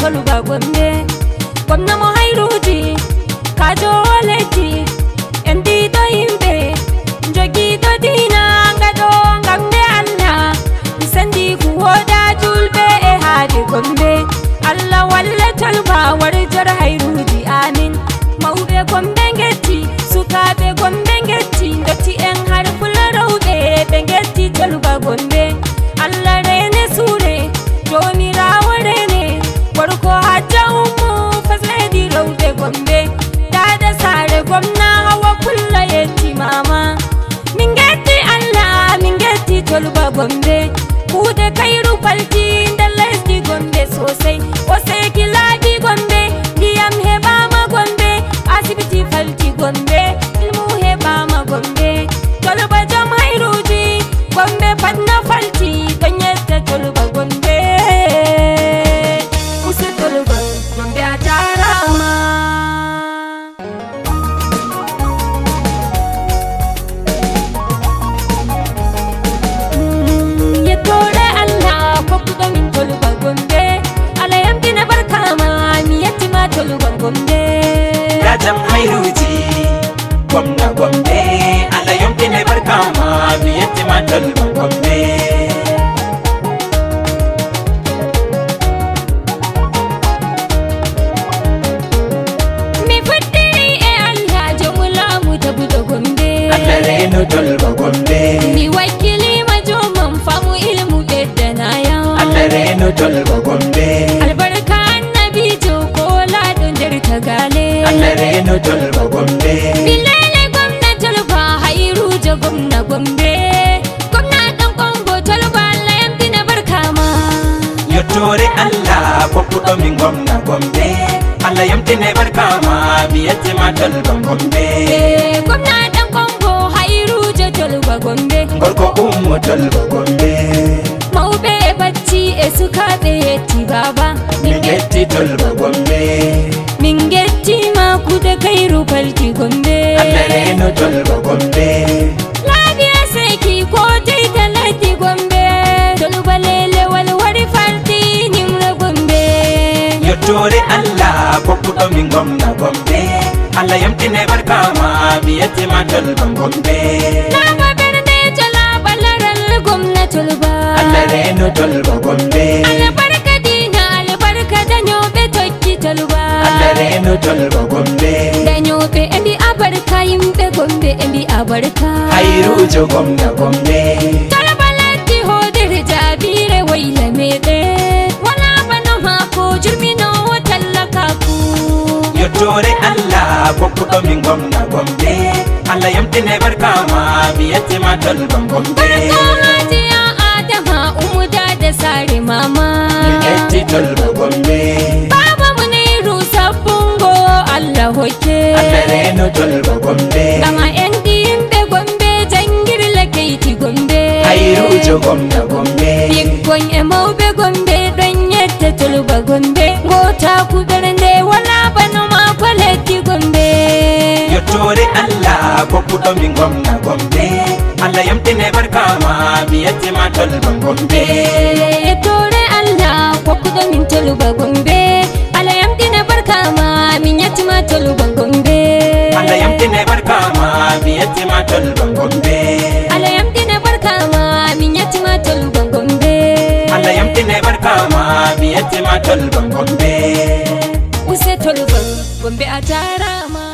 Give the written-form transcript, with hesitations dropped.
toluba gombe gwamna mo hairuji kajo leji endi do himbe jogi do dina ngado ngamde Allah misandi ku woda julbe e hade gombe Allah walla toluba warjar hairuji amin mauɓe gombe getti sukaɓe gombe getti dotti en har fularowɓe ɓe getti toluba gombe Allah rene suure jomirawo rene gorko hajja ummu fasledi rowɓe gombe dada sare gomna hawa kulla yetti mama min getti Allah min getti toluba gombe kuude kayru falti nder lesdi gombe sosai o seki laaɓi gombe ndiyam heɓama gombe asibiti falti gombe ilmu heɓama gombe toluba jom hayruji gombe patna falti ɗon yetta toluba gombe use toluba gombe a jarama yettore Allah kokkuɗo min toluba gombe Allah yamdina barkama mi yettima toluba gombe Jam hairuji gwamna gombe Allah yamdina barkama mi yettima toluba gombe mi fuddiri e Allah jomulamu tabuɗo gombe Allah reno toluba gombe mi wakkilima jomam famu ilmu ɓeddanaya Allah reno toluba gombe albarka annabijo ko laɗo nder tagale Allah reno toluba gombe bilele gwamna toluba hairujo gwamna gombe gwamna ɗan kongo toluba Allah yamdina barkama yettore Allah kokkuɗo min gwamna gombe Allah yamdina barkama mi yettima toluba gombe gwamna ɗan kongo hairujo toluba gombe gorko ummu toluba gombe mauɓe bacci e sukaɓe yetti baba min getti toluba gombe min gettima kude kayru falti gombe Allah reno toluba gombe labiya seki ko teyta laddi gombe toluba lelewal wari farti nimre gombe yettore Allah kokkuɗo min gwamna gombe Allah yamdina barkama mi yettima toluba gombe nama bernde jola balaral gomna toluba Allah reno toluba gombe albarka dina albarka dañoɓe tokki toluba Allah reno toluba gombe dañoɓe e mbi abarka yimɓe gombe e mbi abarka hairujo gwamna gombe toluba laddi hodere jabire wayla meɗe wala bano mako jurminowo tallakaku yettore Allah kokkuɗo min gwamna gombe Allah yamdina barkama mi yettima toluba gombe barko hajiya adama umuda da sare mama min getti toluba gombe baba muniru sabbungo Allah hokke Allah reno toluba gombe gama en yimɓe gombe jangirle keyti gombe hairujo gwamna gombe ɓikkon e mawɓe gombe ɗon yetta toluba gombe gota kuɓernde wala bano mako leddi gombe yettore Allah kokkuɗo min gwamna gombe Allah yamdina barkama mi yettima toluba gombe yettore Allah kokkuɗo min toluba gombe Allah yamdina barkama min yettima toluba gombe Allah yamdina barkama mi yettima toluba gombe Allah yamdina barkama min yettima toluba gombe Allah yamdina barkama mi yettima toluba gombe use toluba gombe a jarama